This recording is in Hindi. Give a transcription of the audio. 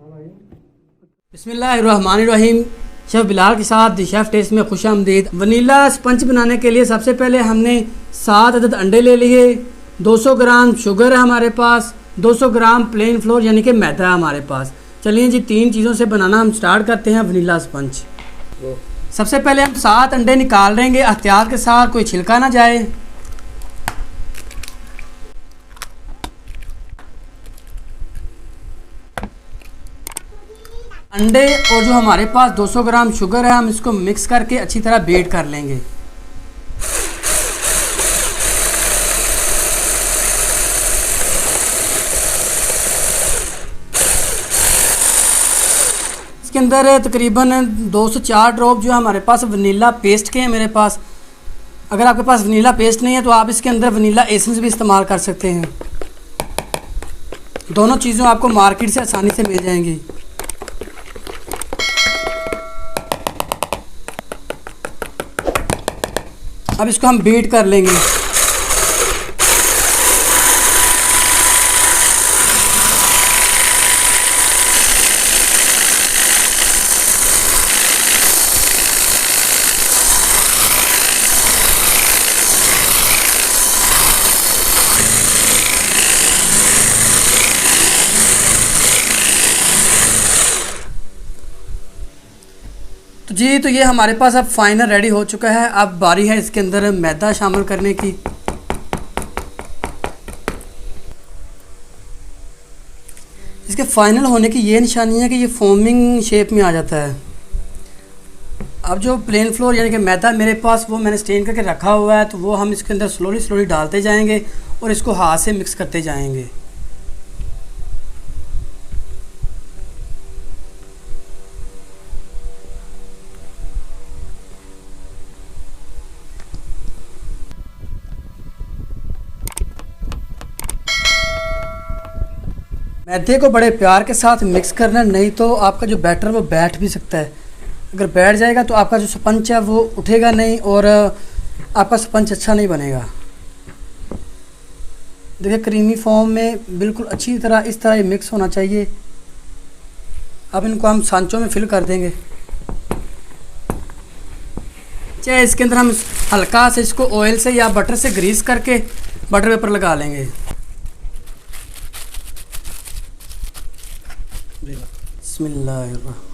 बिस्मिल्लाहिर्रहमानिर्रहीम। शेफ़ बिलाल के साथ दी शेफ़ टेस्ट में खुश आमदीद। वनीला स्पंज बनाने के लिए सबसे पहले हमने 7 अदद अंडे ले लिए, 200 ग्राम शुगर है हमारे पास, 200 ग्राम प्लेन फ्लोर यानी कि मैदा है हमारे पास। चलिए जी, 3 चीज़ों से बनाना हम स्टार्ट करते हैं वनीला स्पंज। सबसे पहले हम 7 अंडे निकाल लेंगे, एहतियात के साथ कोई छिलका ना जाए। अंडे और जो हमारे पास 200 ग्राम शुगर है, हम इसको मिक्स करके अच्छी तरह बीट कर लेंगे। इसके अंदर तकरीबन 2 से 4 ड्रॉप जो हमारे पास वनीला पेस्ट के हैं मेरे पास। अगर आपके पास वनीला पेस्ट नहीं है तो आप इसके अंदर वनीला एसेंस भी इस्तेमाल कर सकते हैं। दोनों चीज़ों आपको मार्केट से आसानी से मिल जाएंगी। अब इसको हम बीट कर लेंगे। तो ये हमारे पास अब फाइनल रेडी हो चुका है। अब बारी है इसके अंदर मैदा शामिल करने की। इसके फाइनल होने की ये निशानी है कि ये फोमिंग शेप में आ जाता है। अब जो प्लेन फ्लोर यानी कि मैदा मेरे पास वो मैंने स्टेन करके रखा हुआ है, तो वो हम इसके अंदर स्लोली डालते जाएंगे और इसको हाथ से मिक्स करते जाएंगे। मैदे को बड़े प्यार के साथ मिक्स करना, नहीं तो आपका जो बैटर वो बैठ भी सकता है। अगर बैठ जाएगा तो आपका जो स्पंज है वो उठेगा नहीं और आपका स्पंज अच्छा नहीं बनेगा। देखिए क्रीमी फॉर्म में बिल्कुल अच्छी तरह इस तरह ये मिक्स होना चाहिए। अब इनको हम सांचों में फिल कर देंगे। चाहे इसके अंदर हम हल्का से इसको ऑयल से या बटर से ग्रीस करके बटर पेपर लगा लेंगे। बिस्मिल्लाहिर्रहमानिर्रहीम।